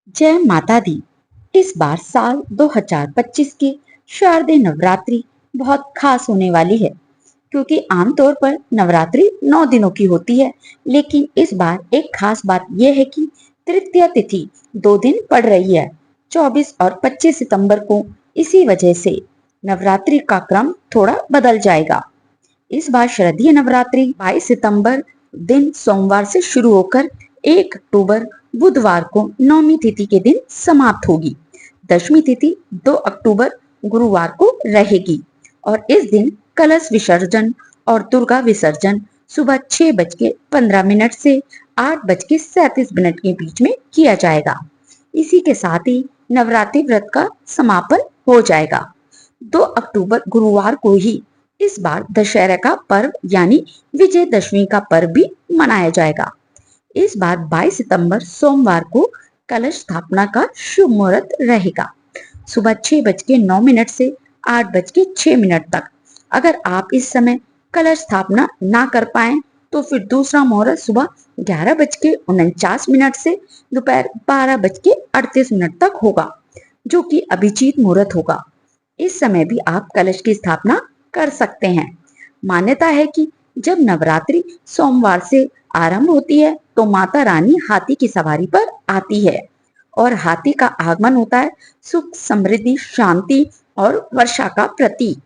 जय माता दी। इस बार साल 2025 की शारदीय नवरात्रि बहुत खास होने वाली है, क्योंकि आमतौर पर नवरात्रि 9 दिनों की होती है, लेकिन इस बार एक खास बात यह है कि तृतीया तिथि 2 दिन पड़ रही है, 24 और 25 सितंबर को। इसी वजह से नवरात्रि का क्रम थोड़ा बदल जाएगा। इस बार शारदीय नवरात्रि 22 सितंबर दिन सोमवार से शुरू होकर 1 अक्टूबर बुधवार को नौमी तिथि के दिन समाप्त होगी। दशमी तिथि 2 अक्टूबर गुरुवार को रहेगी और इस दिन कलश विसर्जन और दुर्गा विसर्जन सुबह 6:15 से 8:37 के बीच में किया जाएगा। इसी के साथ ही नवरात्रि व्रत का समापन हो जाएगा। 2 अक्टूबर गुरुवार को ही इस बार दशहरा का पर्व यानी विजयदशमी का पर्व भी मनाया जाएगा। इस बार 22 सितंबर सोमवार को कलश स्थापना का शुभ मुहूर्त रहेगा, सुबह 6:09 से 8:06 तक। अगर आप इस समय कलश स्थापना ना कर पाए तो फिर दूसरा मुहूर्त सुबह 11:49 से दोपहर 12:38 तक होगा, जो कि अभिजीत मुहूर्त होगा। इस समय भी आप कलश की स्थापना कर सकते हैं। मान्यता है कि जब नवरात्रि सोमवार से आरंभ होती है तो माता रानी हाथी की सवारी पर आती है और हाथी का आगमन होता है सुख, समृद्धि, शांति और वर्षा का प्रतीक।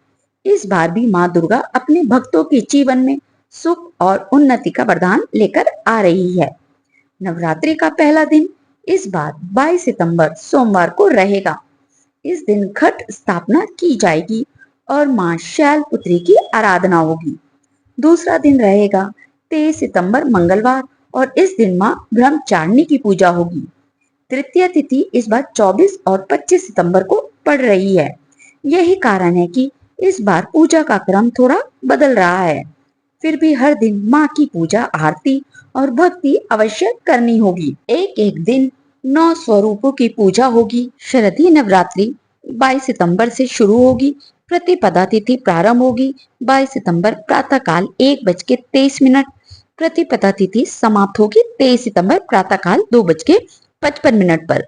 इस बार भी माँ दुर्गा अपने भक्तों के जीवन में सुख और उन्नति का वरदान लेकर आ रही है। नवरात्रि का पहला दिन इस बार 22 सितंबर सोमवार को रहेगा। इस दिन घट स्थापना की जाएगी और मां शैलपुत्री की आराधना होगी। दूसरा दिन रहेगा 23 सितंबर मंगलवार और इस दिन मां ब्रह्मचारिणी की पूजा होगी। तृतीय तिथि इस बार 24 और 25 सितंबर को पड़ रही है। यही कारण है कि इस बार पूजा का क्रम थोड़ा बदल रहा है। फिर भी हर दिन माँ की पूजा, आरती और भक्ति अवश्य करनी होगी। एक एक दिन 9 स्वरूपों की पूजा होगी। शारदीय नवरात्रि 22 सितंबर से शुरू होगी। प्रतिपदा तिथि प्रारंभ होगी 22 सितंबर प्रातः काल 1:23। प्रतिपदा तिथि समाप्त होगी 23 सितंबर प्रातः काल 2:55 पर।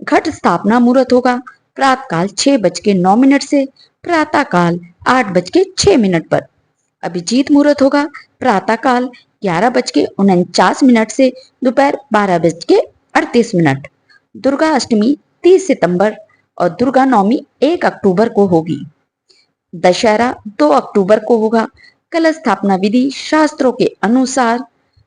घट स्थापना मुहूर्त होगा प्रातः काल 6:09 से प्रातः काल 8:06 पर। अभिजीत मुहूर्त होगा प्रातः काल 11:49 से दोपहर 12:38। दुर्गा अष्टमी 30 सितंबर और दुर्गा नवमी 1 अक्टूबर को होगी। दशहरा 2 अक्टूबर को होगा। कलश स्थापना विधि शास्त्रों के अनुसार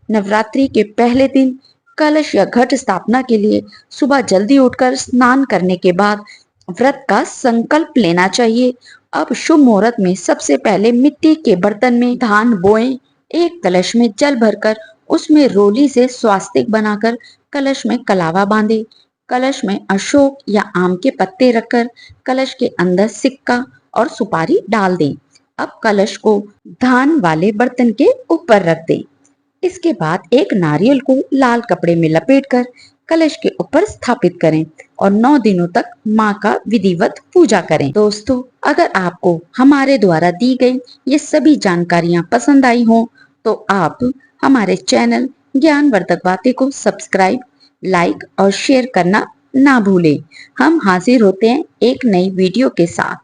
नवरात्रि के पहले दिन कलश या घट स्थापना के लिए सुबह जल्दी उठकर स्नान करने के बाद व्रत का संकल्प लेना चाहिए। अब शुभ मुहूर्त में सबसे पहले मिट्टी के बर्तन में धान बोएं। एक कलश में जल भरकर उसमें रोली से स्वास्तिक बनाकर कलश में कलावा बांधे। कलश में अशोक या आम के पत्ते रखकर कलश के अंदर सिक्का और सुपारी डाल दें। अब कलश को धान वाले बर्तन के ऊपर रख दें। इसके बाद एक नारियल को लाल कपड़े में लपेटकर कलश के ऊपर स्थापित करें और 9 दिनों तक माँ का विधिवत पूजा करें। दोस्तों, अगर आपको हमारे द्वारा दी गई ये सभी जानकारियाँ पसंद आई हो तो आप हमारे चैनल ज्ञानवर्धक बातें को सब्सक्राइब, लाइक और शेयर करना ना भूलें। हम हाजिर होते हैं एक नई वीडियो के साथ।